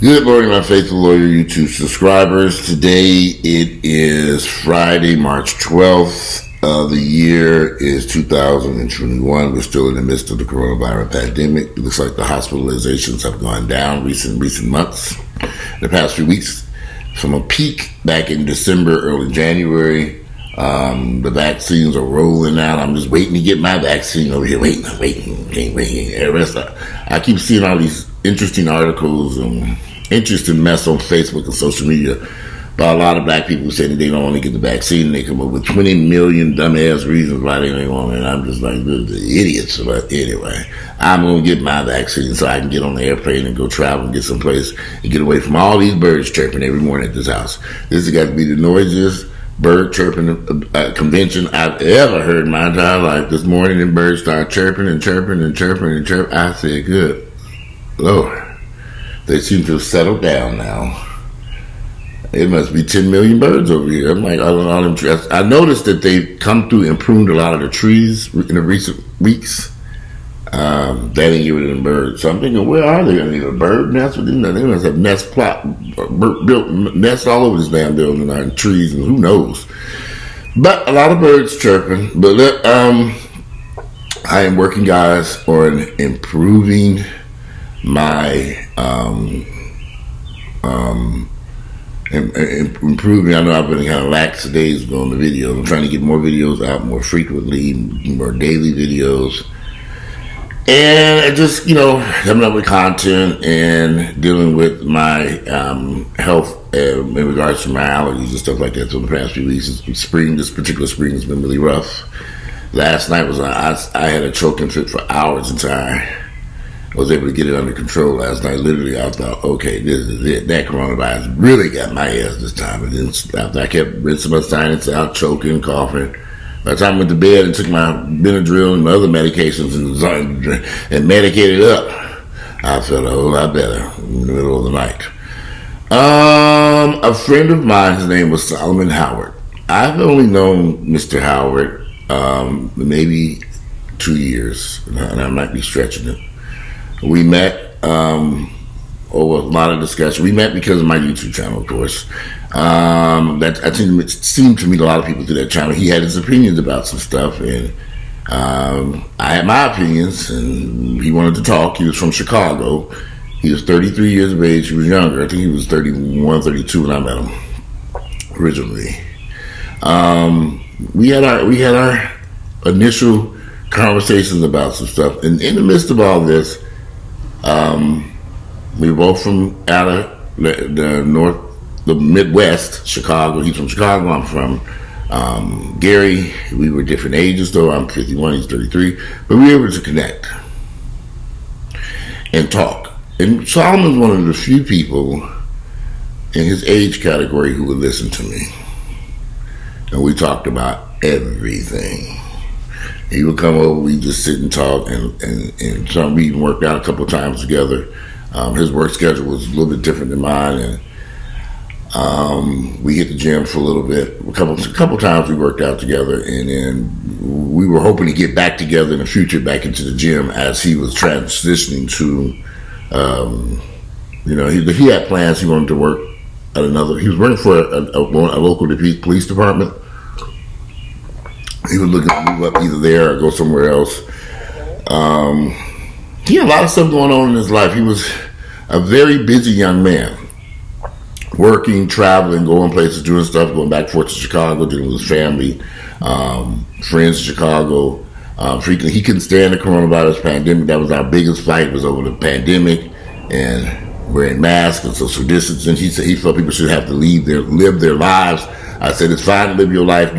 Good morning, my faithful lawyer YouTube subscribers. Today it is Friday, March 12th. The year is 2021. We're still in the midst of the coronavirus pandemic. It looks like the hospitalizations have gone down recent months, the past few weeks, from a peak back in December, early January. The vaccines are rolling out. I'm just waiting to get my vaccine over here. Waiting. I keep seeing all these interesting articles and interesting mess on Facebook and social media by a lot of black people saying that they don't want to get the vaccine. They come up with 20 million dumbass reasons why they don't want it. And I'm just like, the idiots. But anyway, I'm going to get my vaccine so I can get on the airplane and go travel and get someplace and get away from all these birds chirping every morning at this house. This has got to be the noisiest bird chirping convention I've ever heard in my entire life. This morning, the birds started chirping and chirping and chirping and chirping. I said, good Lord. They seem to have settled down now. It must be 10 million birds over here. I'm like, all them trees. I noticed that they've come through and pruned a lot of the trees in the recent weeks. That didn't get rid of the birds. So I'm thinking, where are they going to need a bird nest? They must have built nests all over this damn building and trees and who knows. But a lot of birds chirping. But I am working, guys, on improving my improving. I know I've been kind of lax days on the videos. I'm trying to get more videos out more frequently, more daily videos, and just coming up with content and dealing with my health in regards to my allergies and stuff like that. So the past few weeks, this particular spring has been really rough. Last night I had a choking fit for hours until I was able to get it under control last night. Literally, I thought, okay, this is it. That coronavirus really got my ass this time. And then after I kept rinsing my sinus out, choking, coughing. By the time I went to bed and took my Benadryl and my other medications and medicated up, I felt a whole lot better in the middle of the night. A friend of mine, his name was Solomon Howard. I've only known Mr. Howard maybe 2 years, and I might be stretching it. We met over a lot of discussion. We met because of my YouTube channel, of course. It seemed to meet a lot of people through that channel. He had his opinions about some stuff, and I had my opinions, and he wanted to talk. He was from Chicago. He was 33 years of age. He was younger. I think he was 31, 32 when I met him originally. We had our initial conversations about some stuff, and in the midst of all this, we were both from out of the Midwest, Chicago. He's from Chicago. I'm from Gary. We were different ages, though. I'm 51. He's 33. But we were able to connect and talk. And Solomon's one of the few people in his age category who would listen to me. And we talked about everything. He would come over, we'd just sit and talk, and we even worked out a couple of times together. His work schedule was a little bit different than mine, and we hit the gym for a little bit. A couple times we worked out together, and then we were hoping to get back together in the future, back into the gym as he was transitioning to, he had plans. He wanted to work at he was working for a local police department. He was looking to move up either there or go somewhere else. He had a lot of stuff going on in his life. He was a very busy young man, working, traveling, going places, doing stuff, going back and forth to Chicago, dealing with his family, friends in Chicago. Frequently, he couldn't stand the coronavirus pandemic. That was our biggest fight, was over the pandemic and wearing masks and social distancing. He said he felt people should have to live their lives. I said, it's fine to live your life.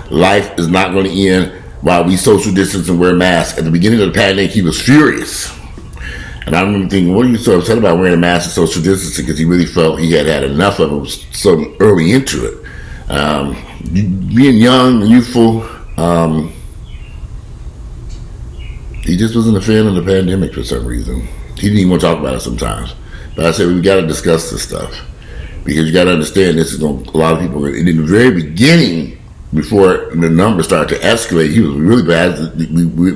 Life is not going to end while we social distance and wear masks. At the beginning of the pandemic, he was furious. And I remember thinking, what are you so upset about wearing a mask and social distancing? Because he really felt he had enough of it so early into it. Being young and youthful, he just wasn't a fan of the pandemic for some reason. He didn't even want to talk about it sometimes. But I said, we got to discuss this stuff. Because you got to understand, this is a lot of people. And in the very beginning, before the numbers started to escalate, he was really bad.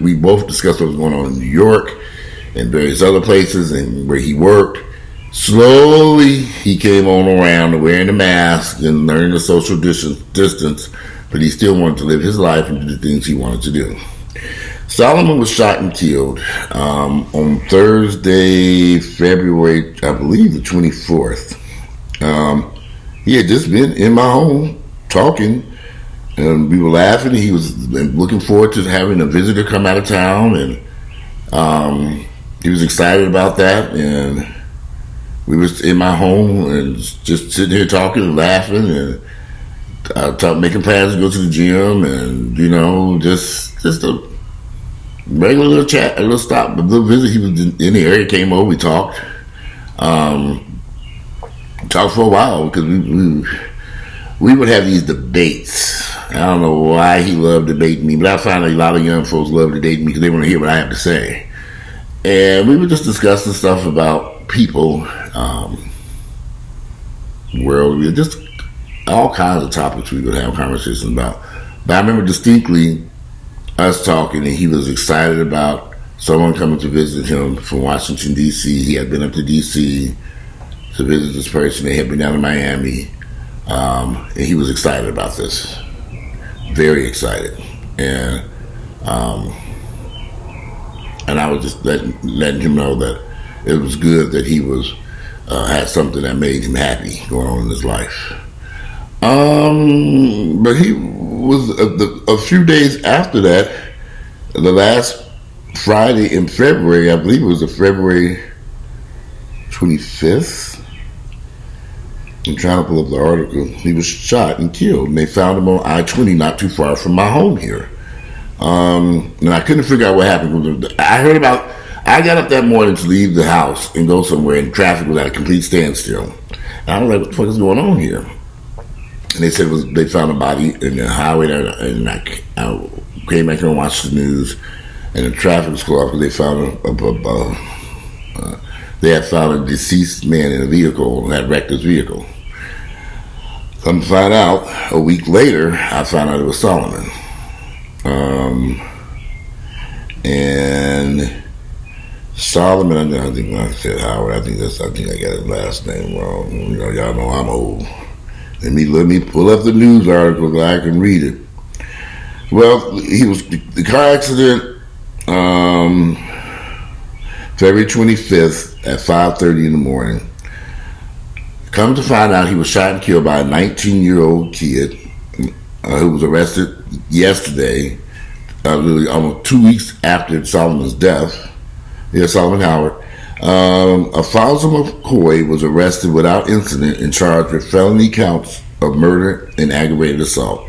We both discussed what was going on in New York and various other places and where he worked. Slowly, he came on around to wearing the mask and learning the social distance, but he still wanted to live his life and do the things he wanted to do. Solomon was shot and killed on Thursday, February, I believe, the 24th. He had just been in my home talking, and we were laughing. He was looking forward to having a visitor come out of town, and he was excited about that. And we was in my home and just sitting here talking and laughing, and making plans to go to the gym, and just a regular little chat, a little stop, a little visit. He was in the area, came over, we talked. Talked for a while because we would have these debates. I don't know why he loved debating me, but I find a lot of young folks love to debate me because they want to hear what I have to say. And we were just discussing stuff about people, world, just all kinds of topics we would have conversations about. But I remember distinctly us talking, and he was excited about someone coming to visit him from Washington, D.C. He had been up to D.C. to visit this person. They had been down in Miami, and he was excited about this, very excited. And I was just letting him know that it was good that he was had something that made him happy going on in his life. But he was a few days after that, the last Friday in February, I believe it was the February 25th. I'm trying to pull up the article. He was shot and killed, and they found him on I-20 not too far from my home here. And I couldn't figure out what happened. I got up that morning to leave the house and go somewhere, and traffic was at a complete standstill. And I was like, what the fuck is going on here? And they said they found a body in the highway, and I came back and watched the news, and the traffic was closed because they found they had found a deceased man in a vehicle and had wrecked his vehicle. Come to find out, a week later, I found out it was Solomon. And Solomon, I think I said Howard. I think I got his last name wrong. Y'all know I'm old. Let me pull up the news article so I can read it. Well, the car accident, February 25th at 5:30 in the morning. Come to find out, he was shot and killed by a 19-year-old kid who was arrested yesterday, literally almost 2 weeks after Solomon's death. Yeah, Solomon Howard. Alphonso McCoy was arrested without incident and charged with felony counts of murder and aggravated assault.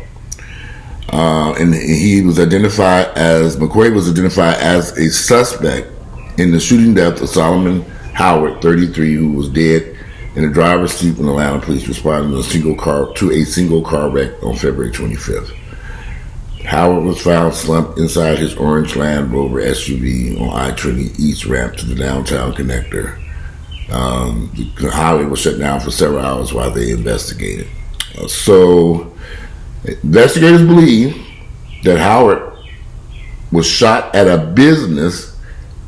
And McCoy was identified as a suspect in the shooting death of Solomon Howard, 33, who was dead in the driver's seat when Atlanta police responded to a single car wreck on February 25th. Howard was found slumped inside his orange Land Rover SUV on I-20 East ramp to the downtown connector. The highway was shut down for several hours while they investigated. So, investigators believe that Howard was shot at a business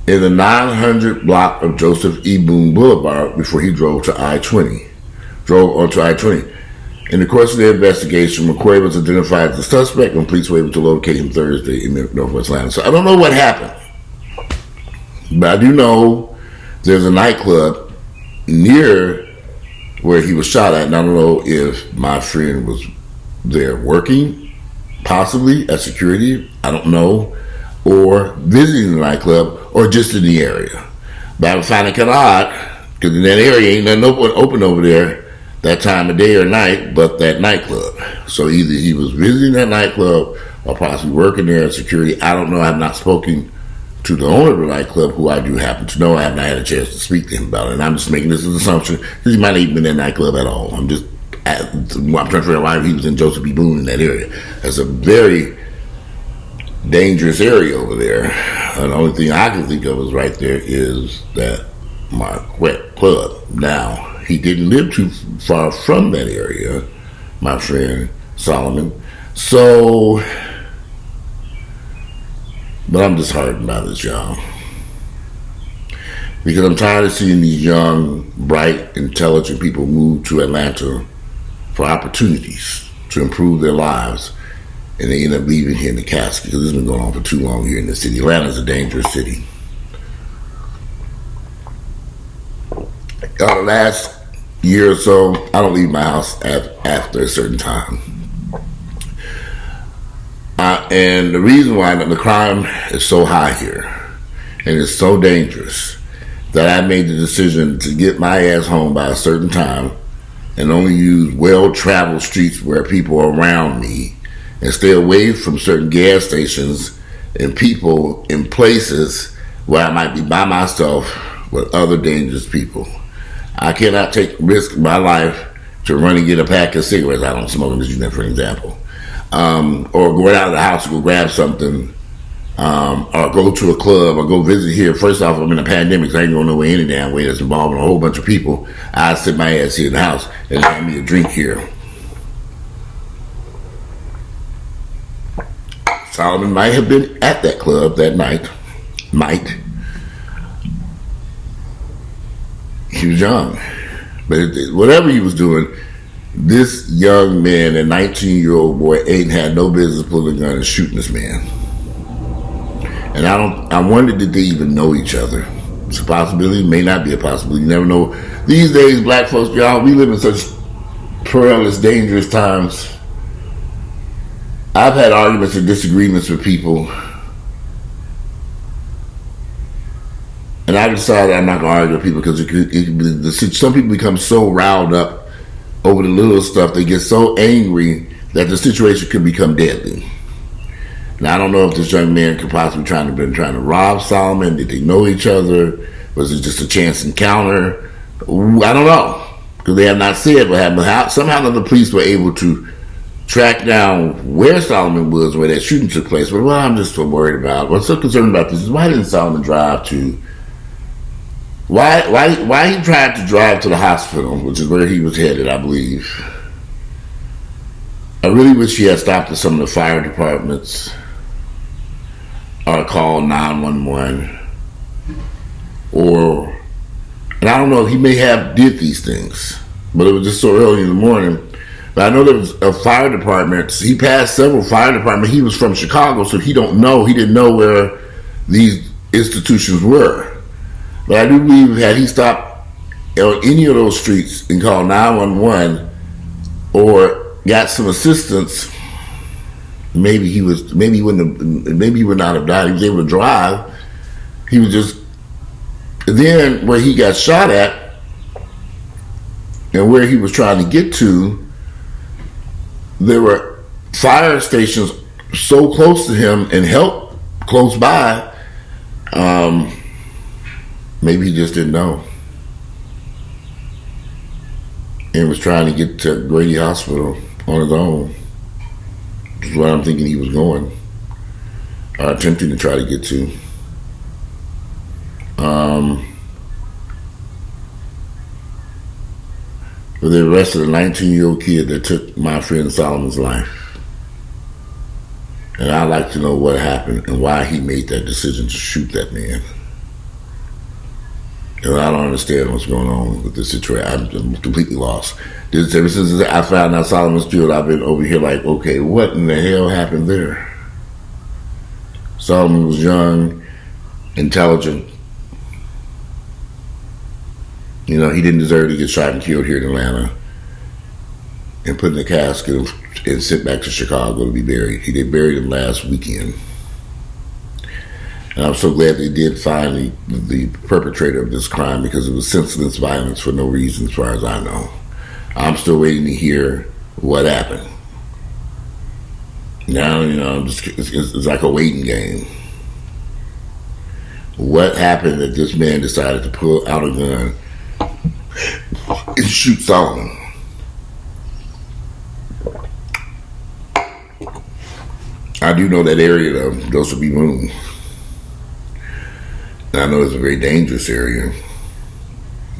in the 900 block of Joseph E. Boone Boulevard before he drove onto I-20. In the course of the investigation, McCoy was identified as the suspect, and police were able to locate him Thursday in Northwest Atlanta. So I don't know what happened, but I do know there's a nightclub near where he was shot at, and I don't know if my friend was there working, possibly as security, I don't know, or visiting the nightclub, or just in the area. But I would find it kind of odd, because in that area ain't nothing open over there that time of day or night but that nightclub. So either he was visiting that nightclub or possibly working there as security. I don't know. I have not spoken to the owner of the nightclub, who I do happen to know. I have not had a chance to speak to him about it. And I'm just making this as an assumption because he might not even been in that nightclub at all. I'm trying to figure out why he was in Joseph E. Boone in that area. That's a very dangerous area over there. And the only thing I can think of is right there is that Marquette Club. Now, he didn't live too far from that area, my friend Solomon. So, but I'm disheartened by this, y'all. because I'm tired of seeing these young, bright, intelligent people move to Atlanta for opportunities to improve their lives, and they end up leaving here in the casket, because this has been going on for too long here in the city. Atlanta's a dangerous city. The last year or so, I don't leave my house after a certain time. And the reason why the crime is so high here and it's so dangerous that I made the decision to get my ass home by a certain time and only use well-traveled streets where people are around me, and stay away from certain gas stations and people in places where I might be by myself with other dangerous people. I cannot take risk my life to run and get a pack of cigarettes. I don't smoke them, just for an example. Or go out of the house to go grab something, or go to a club, or go visit here. First off, I'm in a pandemic, so I ain't going nowhere any damn way that's involving a whole bunch of people. I sit my ass here in the house and have me a drink here. Solomon might have been at that club that night. He was young. But whatever he was doing, this young man, a 19-year-old boy, ain't had no business pulling a gun and shooting this man. And I wonder, did they even know each other? It's a possibility, may not be a possibility. You never know. These days, black folks, y'all, we live in such perilous, dangerous times. I've had arguments and disagreements with people, and I decided I'm not going to argue with people, because some people become so riled up over the little stuff, they get so angry that the situation could become deadly. Now, I don't know if this young man could possibly trying to rob Solomon. Did they know each other? Was it just a chance encounter? I don't know, because they have not said what happened. Somehow the police were able to track down where Solomon was, where that shooting took place. But what I'm just so worried about, what's so concerned about this, is why didn't Solomon drive to? Why he tried to drive to the hospital, which is where he was headed, I believe. I really wish he had stopped at some of the fire departments or called 911, and I don't know, he may have did these things, but it was just so early in the morning. But I know there was a fire department. He passed several fire departments. He was from Chicago, so he didn't know where these institutions were. But I do believe, had he stopped on any of those streets and called 911 or got some assistance, maybe he would not have died. He was able to drive. He was just, then where he got shot at and where he was trying to get to, there were fire stations so close to him and help close by. Maybe he just didn't know and was trying to get to Grady Hospital on his own. That's where I'm thinking he was going, or attempting to try to get to. But they arrested a 19-year-old kid that took my friend Solomon's life. And I'd like to know what happened and why he made that decision to shoot that man. And I don't understand what's going on with this situation. I'm completely lost. Ever since I found out Solomon's killed, I've been over here like, okay, what in the hell happened there? Solomon was young, intelligent. You know, he didn't deserve to get shot and killed here in Atlanta and put in a casket and sent back to Chicago to be buried. They buried him last weekend. And I'm so glad they did find the perpetrator of this crime, because it was senseless violence for no reason, as far as I know. I'm still waiting to hear what happened. Now, you know, it's like a waiting game. What happened that this man decided to pull out a gun and shoot Solomon? I do know that area, though, those will be room. I know it's a very dangerous area.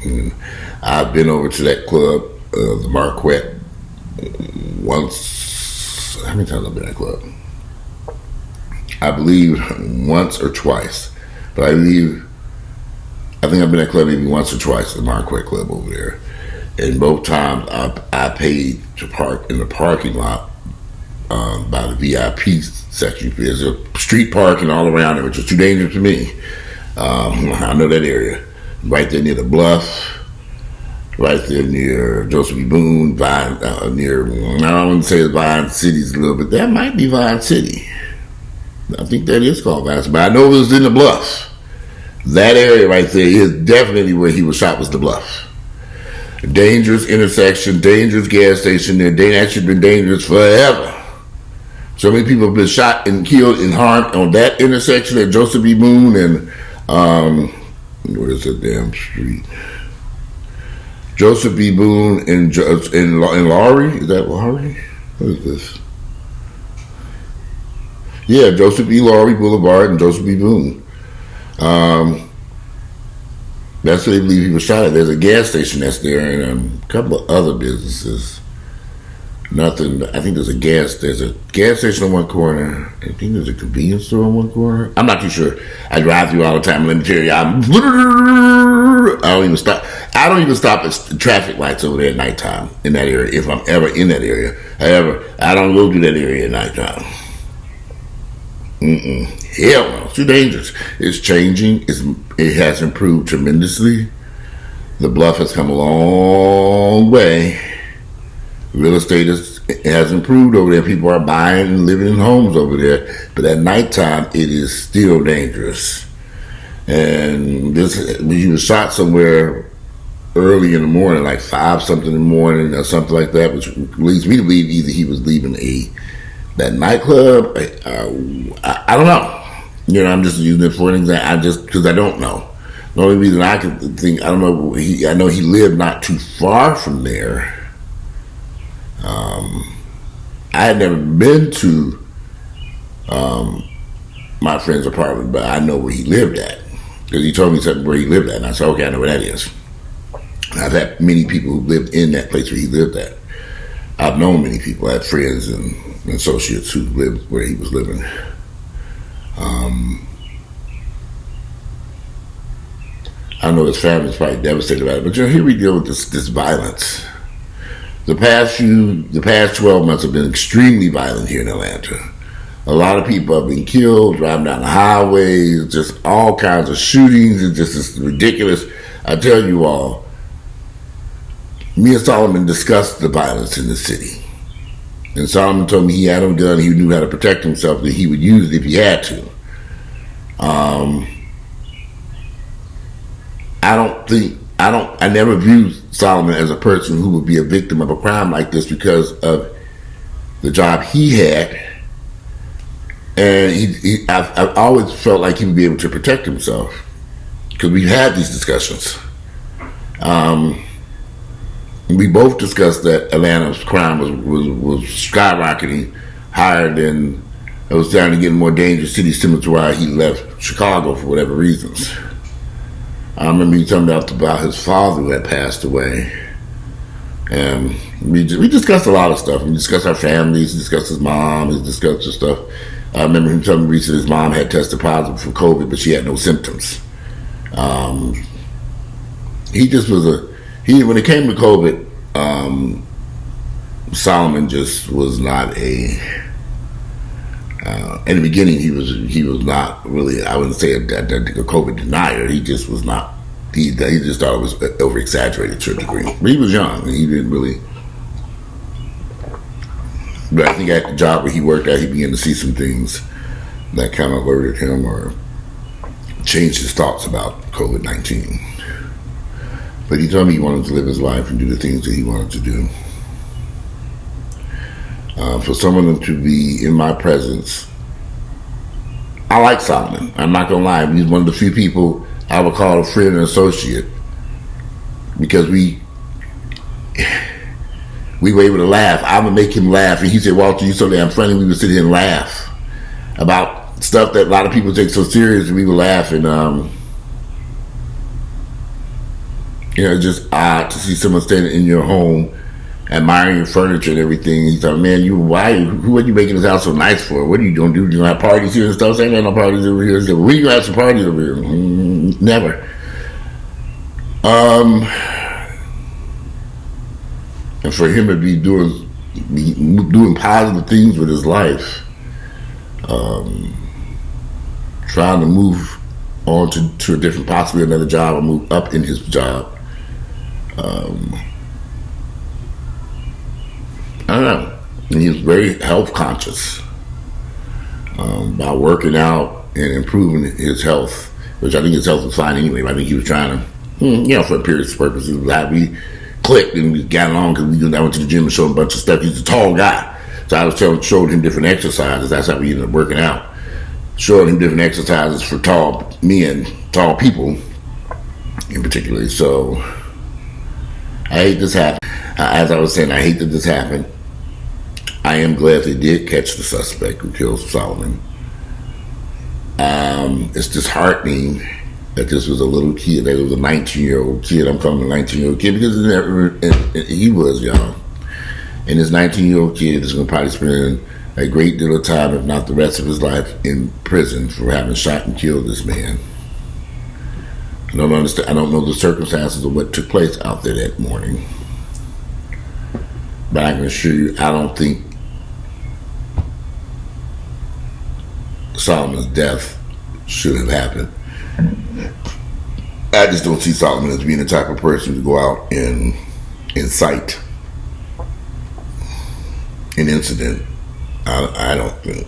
And I've been over to that club, the Marquette, once. How many times have I been at that club? I believe once or twice. But I believe I think I've been at club maybe once or twice, the Marquette Club over there. And both times I paid to park in the parking lot by the VIP section. There's a street parking all around there, which is too dangerous for me. I know that area. Right there near the Bluff, right there near Joseph B. Boone, Vine, near, I don't want to say Vine City's a little bit. That might be Vine City. I think that is called Vine City, but I know it was in the Bluff. That area right there is definitely where he was shot, was the Bluff. Dangerous intersection, dangerous gas station there. That should have been dangerous forever. So many people have been shot and killed and harmed on that intersection at Joseph B. Boone and, what is that damn street? Joseph B. Boone and Lowry? Is that Lowry? What is this? Yeah, Joseph B. Lowry Boulevard and Joseph B. Boone. That's where they believe he was shot at. There's a gas station that's there and a couple of other businesses. Nothing. I think there's a gas station on one corner. I think there's a convenience store on one corner. I'm not too sure. I drive through all the time. Let me tell you, I don't even stop. I don't even stop at traffic lights over there at nighttime in that area, if I'm ever in that area. However, I don't go through that area at nighttime. Hell no, it's too dangerous. It's changing. It has improved tremendously. The Bluff has come a long way. Real estate has improved over there. People are buying and living in homes over there. But at nighttime, it is still dangerous. And he was shot somewhere early in the morning, like 5-something in the morning or something like that, which leads me to believe either he was leaving that nightclub. I don't know. I'm just using it for an example. Because I don't know. The only reason I can think, I don't know. I know he lived not too far from there. I had never been to my friend's apartment, but I know where he lived at because he told me something where he lived at, and I said, okay, I know where that is. I've had many people who lived in that place where he lived at. I've known many people. I had friends and associates who lived where he was living. I know his family's probably devastated about it, but here we deal with this violence. The past 12 months have been extremely violent here in Atlanta. A lot of people have been killed, driving down the highways, just all kinds of shootings. It's ridiculous. I tell you all, me and Solomon discussed the violence in the city. And Solomon told me he had a gun, he knew how to protect himself, that he would use it if he had to. I never viewed Solomon as a person who would be a victim of a crime like this because of the job he had. And I've always felt like he would be able to protect himself because we've had these discussions. We both discussed that Atlanta's crime was skyrocketing higher than it was starting to get more dangerous cities, similar to why he left Chicago for whatever reasons. I remember he told me about his father who had passed away. And we discussed a lot of stuff. We discussed our families, we discussed his mom, we discussed the stuff. I remember him telling me recently his mom had tested positive for COVID, but she had no symptoms. He just was when it came to COVID, Solomon just was not in the beginning he was not really, I wouldn't say a COVID denier. He just was not, he just thought it was over exaggerated to a degree. But he was young and he didn't really, but I think at the job where he worked at, he began to see some things that kind of alerted him or changed his thoughts about COVID-19. But he told me he wanted to live his life and do the things that he wanted to do. For some of them to be in my presence, I like Solomon. I'm not gonna lie, he's one of the few people I would call a friend and associate because we were able to laugh. I would make him laugh, and he said, "Walter, you're so damn funny." We would sit here and laugh about stuff that a lot of people take so serious, and we would laugh. And it's just odd to see someone standing in your home, admiring your furniture and everything. He thought, "Man, who are you making this house so nice for? What are you gonna do? You gonna have parties here and stuff?" Saying, "Ain't no parties over here." He said, "We gonna have some parties over here." Never. Um, and for him to be doing positive things with his life, trying to move on to a different, possibly another job, or move up in his job. I don't know. And he was very health conscious by working out and improving his health, which I think his health was fine anyway. But I think he was trying to, for appearance purposes, we clicked and we got along because I went to the gym and showed him a bunch of stuff. He's a tall guy, so I showed him different exercises. That's how we ended up working out. Showed him different exercises for tall men, tall people in particular. So I hate this happen. As I was saying, I hate that this happened. I am glad they did catch the suspect who killed Solomon. It's disheartening that this was a little kid, that it was a 19-year-old kid. I'm calling him a 19-year-old kid because he was young. And this 19-year-old kid is going to probably spend a great deal of time, if not the rest of his life, in prison for having shot and killed this man. I don't understand. I don't know the circumstances of what took place out there that morning. But I can assure you, I don't think Solomon's death should have happened. I just don't see Solomon as being the type of person to go out and incite an incident. I don't think.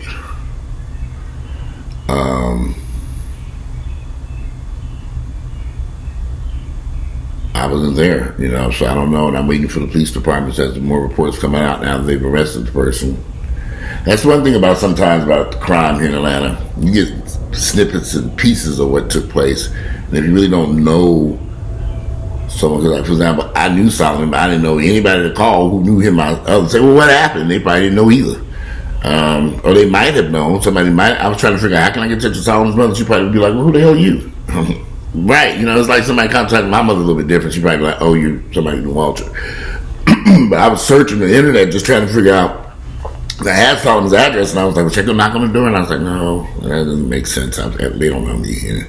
I wasn't there, so I don't know, and I'm waiting for the police department as more reports come out now that they've arrested the person. That's one thing sometimes about the crime here in Atlanta. You get snippets and pieces of what took place, and if you really don't know someone, because for example, I knew Solomon, but I didn't know anybody to call who knew him. I would say, well, what happened? They probably didn't know either. Or they might have known. I was trying to figure out, how can I get in touch with Solomon's mother? She probably would be like, well, who the hell are you? Right, it's like somebody contacted my mother a little bit different. She probably be like, oh, you're somebody in Walter. But I was searching the internet just trying to figure out. I had Solomon's address, and I was like, well, check them knock on the door. And I was like, no, that doesn't make sense. They don't know me.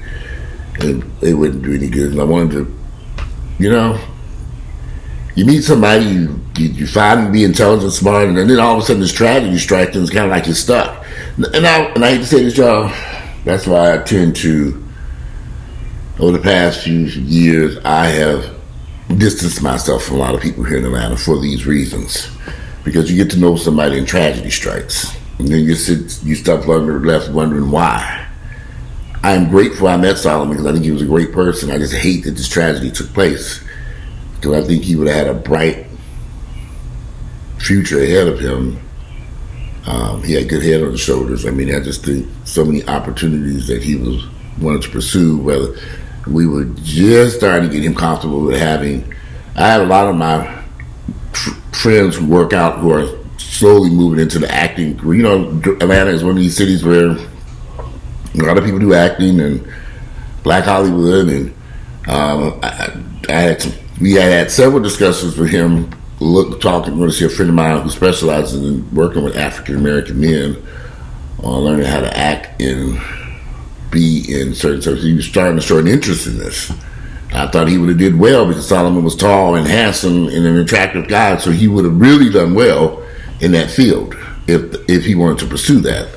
And it wouldn't do any good. And I wanted to, you meet somebody, you find them to be intelligent, smart, and then all of a sudden this tragedy strikes, and it's kind of like you're stuck. And I hate to say this, y'all, that's why I tend to, over the past few years, I have distanced myself from a lot of people here in Atlanta for these reasons. Because you get to know somebody and tragedy strikes. And then you stop left wondering why. I'm grateful I met Solomon because I think he was a great person. I just hate that this tragedy took place. Because I think he would have had a bright future ahead of him. He had a good head on his shoulders. I just think so many opportunities that he wanted to pursue, whether we were just starting to get him comfortable with having. I had a lot of my friends who work out who are slowly moving into the acting. Atlanta is one of these cities where a lot of people do acting and Black Hollywood, and we had several discussions with him. Going to see a friend of mine who specializes in working with African American men on learning how to act and be in certain services. He was starting to show an interest in this. I thought he would have did well because Solomon was tall and handsome and an attractive guy, so he would have really done well in that field if he wanted to pursue that.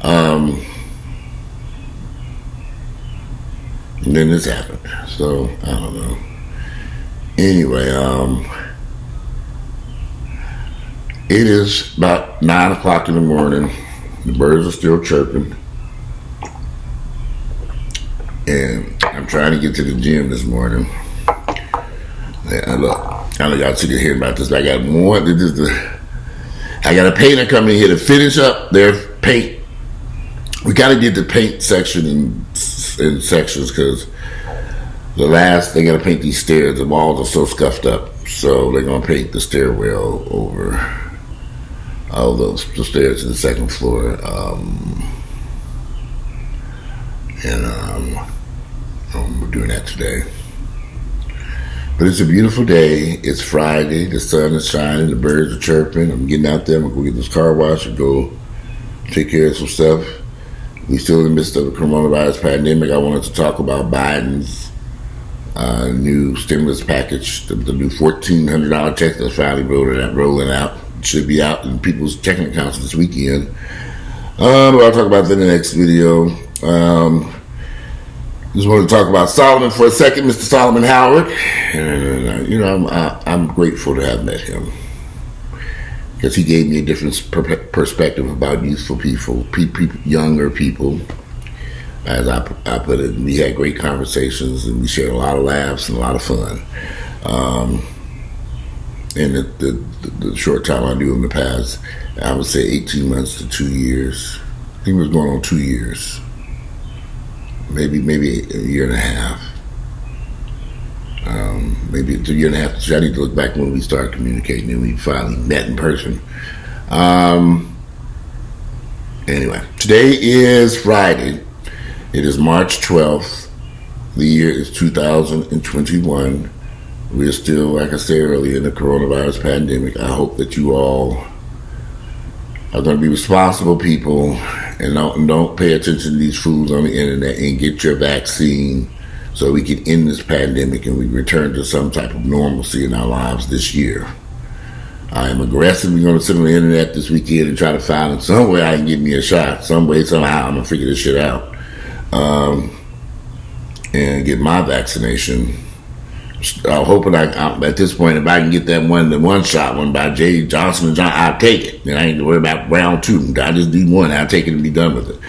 And then this happened, so I don't know. Anyway, it is about 9 o'clock in the morning. The birds are still chirping. And I'm trying to get to the gym this morning. I know y'all sitting here about this, but I got a painter coming in here to finish up their paint. We gotta get the paint section in sections because they gotta paint these stairs. The walls are so scuffed up, so they're gonna paint the stairwell over all the stairs to the second floor. We're doing that today. But it's a beautiful day. It's Friday. The sun is shining. The birds are chirping. I'm getting out there. I'm going to go get this car wash and go take care of some stuff. We're still in the midst of the coronavirus pandemic. I wanted to talk about Biden's new stimulus package, the new $1,400 check that's finally rolling out. Should be out in people's checking accounts this weekend. I'll talk about that in the next video. Just want to talk about Solomon for a second, Mr. Solomon Howard. And, I'm grateful to have met him, because he gave me a different perspective about youthful people, younger people. As I put it, we had great conversations, and we shared a lot of laughs and a lot of fun. In the short time I knew him in the past, I would say 18 months to 2 years. I think it was going on 2 years. Maybe a year and a half. Maybe it's a year and a half. I need to look back when we started communicating and we finally met in person. Anyway, today is Friday. It is March 12th. The year is 2021. We're still, like I said earlier, in the coronavirus pandemic. I hope that you all are going to be responsible people and don't pay attention to these fools on the internet and get your vaccine so we can end this pandemic and we return to some type of normalcy in our lives this year. I am aggressively going to sit on the internet this weekend and try to find some way I can get me a shot. Some way, somehow, I'm going to figure this shit out. And get my vaccination. Hoping at this point, if I can get the one shot one by J. Johnson & Johnson, I'll take it. And I ain't to worry about round 2. I just need one. I'll take it and be done with it.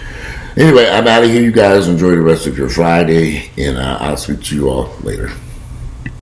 Anyway, I'm out of here. You guys enjoy the rest of your Friday, and I'll speak to you all later.